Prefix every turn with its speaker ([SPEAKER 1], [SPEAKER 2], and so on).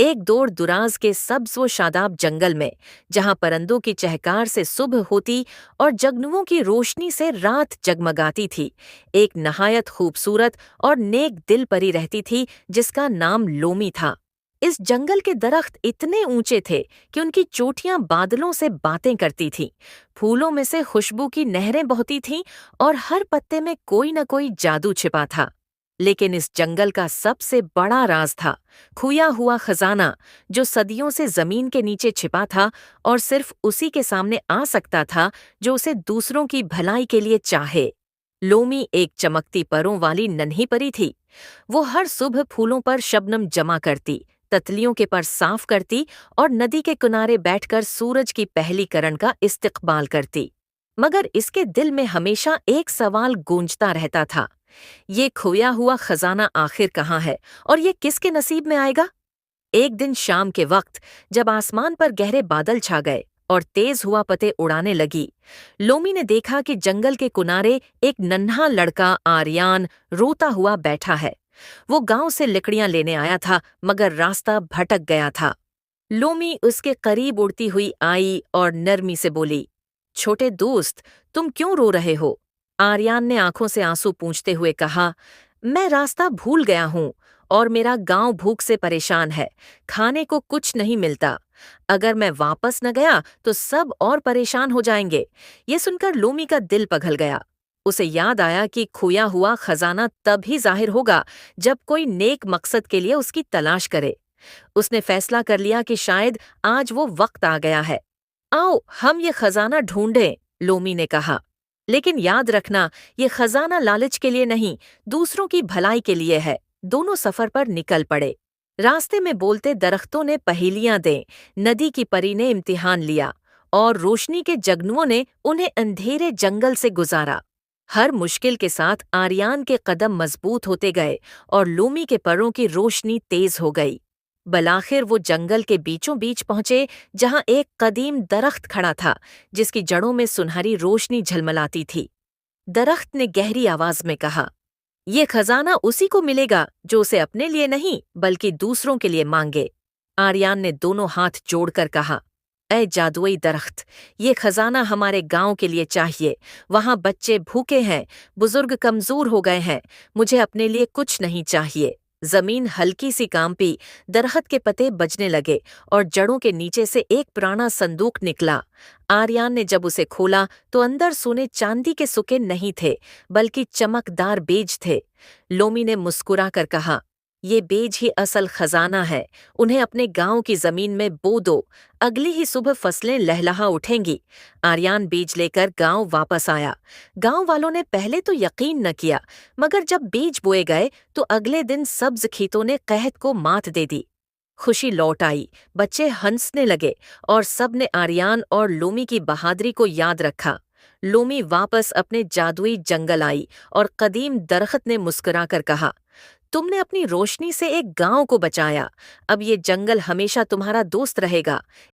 [SPEAKER 1] एक दूर दुराज के सब्ज व शादाब जंगल में, जहां परिंदों की चहकार से सुबह होती और जगनुओं की रोशनी से रात जगमगाती थी, एक नहायत खूबसूरत और नेक दिल परी रहती थी जिसका नाम लोमी था। इस जंगल के दरख्त इतने ऊंचे थे कि उनकी चोटियां बादलों से बातें करती थीं। फूलों में से खुशबू की नहरें बहती थीं और हर पत्ते में कोई न कोई जादू छिपा था। लेकिन इस जंगल का सबसे बड़ा राज था खोया हुआ खजाना, जो सदियों से जमीन के नीचे छिपा था और सिर्फ उसी के सामने आ सकता था जो उसे दूसरों की भलाई के लिए चाहे। लोमी एक चमकती परों वाली नन्ही परी थी। वो हर सुबह फूलों पर शबनम जमा करती, तितलियों के पर साफ करती और नदी के किनारे बैठकर सूरज की पहली किरण का इस्तकबाल करती। मगर इसके दिल में हमेशा एक सवाल गूंजता रहता था, ये खोया हुआ खजाना आखिर कहाँ है और ये किसके नसीब में आएगा? एक दिन शाम के वक्त, जब आसमान पर गहरे बादल छा गए और तेज हुआ पतें उड़ाने लगी, लोमी ने देखा कि जंगल के किनारे एक नन्हा लड़का आर्यान रोता हुआ बैठा है। वो गांव से लकड़ियां लेने आया था, मगर रास्ता भटक गया था। लोमी उसके करीब उड़ती हुई आई और नरमी से बोली, छोटे दोस्त, तुम क्यों रो रहे हो? आर्यान ने आंखों से आंसू पूंछते हुए कहा, मैं रास्ता भूल गया हूँ और मेरा गांव भूख से परेशान है। खाने को कुछ नहीं मिलता। अगर मैं वापस न गया तो सब और परेशान हो जाएंगे। ये सुनकर लोमी का दिल पिघल गया। उसे याद आया कि खोया हुआ खजाना तभी जाहिर होगा जब कोई नेक मकसद के लिए उसकी तलाश करे। उसने फैसला कर लिया कि शायद आज वो वक्त आ गया है। आओ हम ये खजाना ढूंढें, लोमी ने कहा। लेकिन याद रखना, ये खजाना लालच के लिए नहीं, दूसरों की भलाई के लिए है। दोनों सफर पर निकल पड़े। रास्ते में बोलते दरख्तों ने पहेलियां दें, नदी की परी ने इम्तिहान लिया और रोशनी के जगनुओं ने उन्हें अंधेरे जंगल से गुजारा। हर मुश्किल के साथ आर्यान के कदम मजबूत होते गए और लोमी के परों की रोशनी तेज हो गई। बलाखिर वो जंगल के बीचों बीच पहुंचे, जहां एक कदीम दरख्त खड़ा था जिसकी जड़ों में सुनहरी रोशनी झलमलाती थी। दरख्त ने गहरी आवाज में कहा, ये खजाना उसी को मिलेगा जो उसे अपने लिए नहीं बल्कि दूसरों के लिए मांगे। आर्यान ने दोनों हाथ जोड़कर कहा, ऐ जादुई दरख्त, ये खजाना हमारे गांव के लिए चाहिए। वहां बच्चे भूखे हैं, बुजुर्ग कमजोर हो गए हैं। मुझे अपने लिए कुछ नहीं चाहिए। जमीन हल्की सी कांपी, दरख्त के पत्ते बजने लगे और जड़ों के नीचे से एक पुराना संदूक निकला। आर्यान ने जब उसे खोला तो अंदर सोने चांदी के सुके नहीं थे, बल्कि चमकदार बेज थे। लोमी ने मुस्कुरा कर कहा, ये बेज ही असल खजाना है। उन्हें अपने गांव की जमीन में बो दो, अगली ही सुबह फसलें लहलहा उठेंगी। आर्यान बीज लेकर गांव वापस आया। गांव वालों ने पहले तो यकीन न किया, मगर जब बीज बोए गए तो अगले दिन सब्ज खेतों ने कहत को मात दे दी। खुशी लौट आई, बच्चे हंसने लगे और सब ने आर्यान और लोमी की बहादुरी को याद रखा। लोमी वापस अपने जादुई जंगल आई और कदीम दरख्त ने मुस्कुराकर कहा, तुमने अपनी रोशनी से एक गांव को बचाया। अब ये जंगल हमेशा तुम्हारा दोस्त रहेगा।